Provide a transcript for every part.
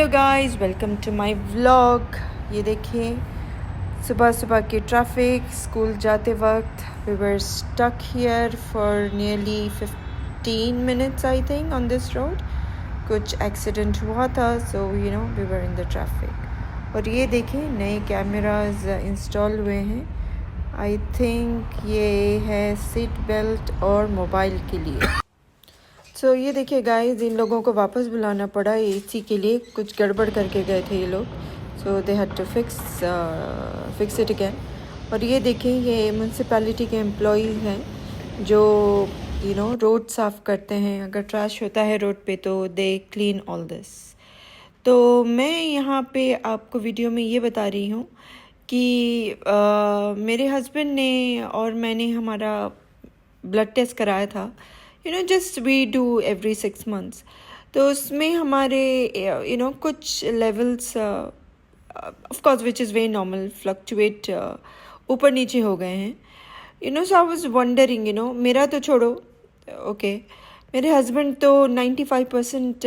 Hello guys, welcome to my vlog. ये देखिए सुबह सुबह की ट्रैफिक। स्कूल जाते वक्त we were stuck here for nearly 15 minutes I think on this road. कुछ एक्सीडेंट हुआ था, so we were in the traffic. और ये देखिए नए कैमराज इंस्टॉल हुए हैं। आई थिंक ये है सीट बेल्ट और मोबाइल के लिए। सो ये देखिए गाइस, इन लोगों को वापस बुलाना पड़ा एसी के लिए। कुछ गड़बड़ करके गए थे ये लोग, so they had to fix it again. और ये देखिए ये म्यूनसिपैलिटी के एम्प्लॉयज़ हैं जो रोड साफ़ करते हैं। अगर ट्रैश होता है रोड पे तो दे क्लीन ऑल दिस। तो मैं यहाँ पे आपको वीडियो में ये बता रही हूँ कि मेरे हस्बैंड ने और मैंने हमारा ब्लड टेस्ट कराया था। Just we do every 6 months. तो उसमें हमारे कुछ levels of course which is very normal, fluctuate ऊपर नीचे हो गए हैं। सो आई वाज वंडरिंग, मेरा तो छोड़ो, ओके मेरे हस्बैंड तो 95%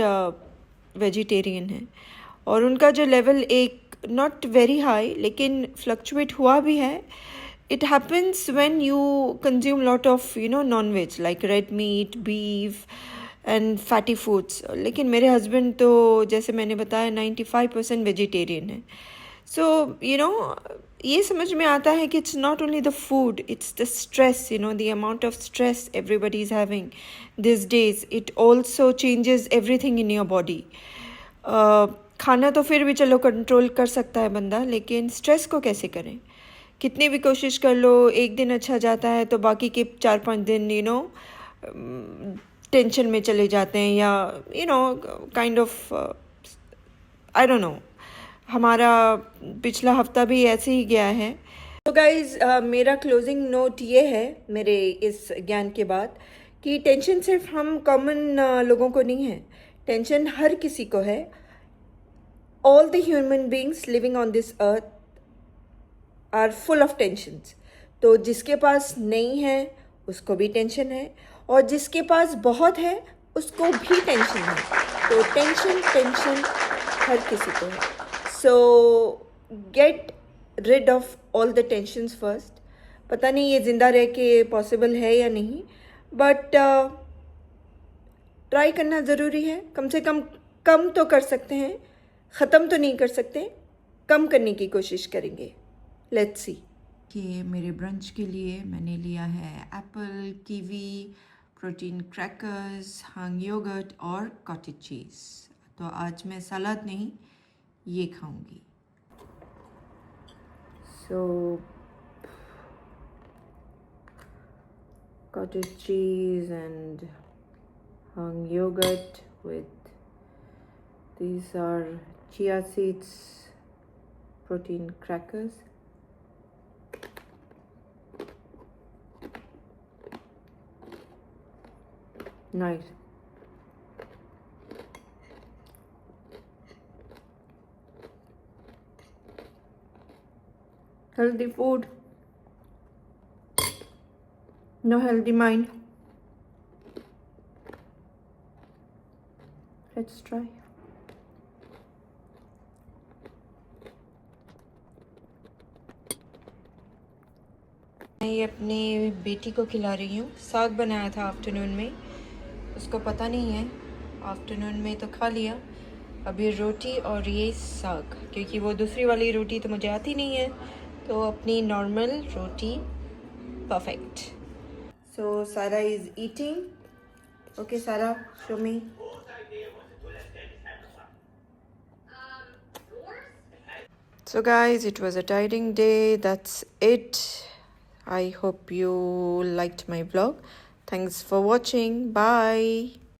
वेजिटेरियन है और उनका जो लेवल एक नॉट वेरी हाई लेकिन फ्लक्चुएट हुआ भी है। It happens when you consume lot of non-veg like red meat, beef and fatty foods. लेकिन मेरे husband तो जैसे मैंने बताया 95% वेजिटेरियन है। So ये समझ में आता है कि it's not only the food, it's the stress, the amount of stress everybody is having these days. It also changes everything in your body. खाना तो फिर भी चलो कंट्रोल कर सकता है बंदा, लेकिन स्ट्रेस को कैसे करें? कितनी भी कोशिश कर लो, एक दिन अच्छा जाता है तो बाकी के 4-5 दिन टेंशन में चले जाते हैं, या kind of I don't know. हमारा पिछला हफ्ता भी ऐसे ही गया है। तो गाइज मेरा क्लोजिंग नोट ये है मेरे इस ज्ञान के बाद कि टेंशन सिर्फ हम कॉमन लोगों को नहीं है, टेंशन हर किसी को है। All the human beings living on this earth are full of tensions. तो जिसके पास नहीं है उसको भी टेंशन है, और जिसके पास बहुत है उसको भी टेंशन है। तो टेंशन हर किसी को है। So get rid of all the tensions first. पता नहीं ये ज़िंदा रह के पॉसिबल है या नहीं, बट ट्राई करना ज़रूरी है। कम से कम तो कर सकते हैं, ख़त्म तो नहीं कर सकते, कम करने की कोशिश करेंगे। Let's see. कि मेरे ब्रंच के लिए मैंने लिया है apple, kiwi, protein crackers, hung yogurt और कॉटेज चीज़। तो आज मैं सलाद नहीं ये खाऊंगी। So cottage cheese and hung yogurt with these are chia seeds protein crackers. Nice. Healthy food, no healthy mind. Let's try. मैं ये अपनी बेटी को खिला रही हूँ। साग बनाया था आफ्टरनून में, उसको पता नहीं है, आफ्टरनून में तो खा लिया। अभी रोटी और ये साग, क्योंकि वो दूसरी वाली रोटी तो मुझे आती नहीं है, तो अपनी नॉर्मल रोटी परफेक्ट। सो सारा इज़ ईटिंग। ओके सारा, show me. So guys, it was a tiring day. That's it. I hope you liked my vlog. Thanks for watching. Bye.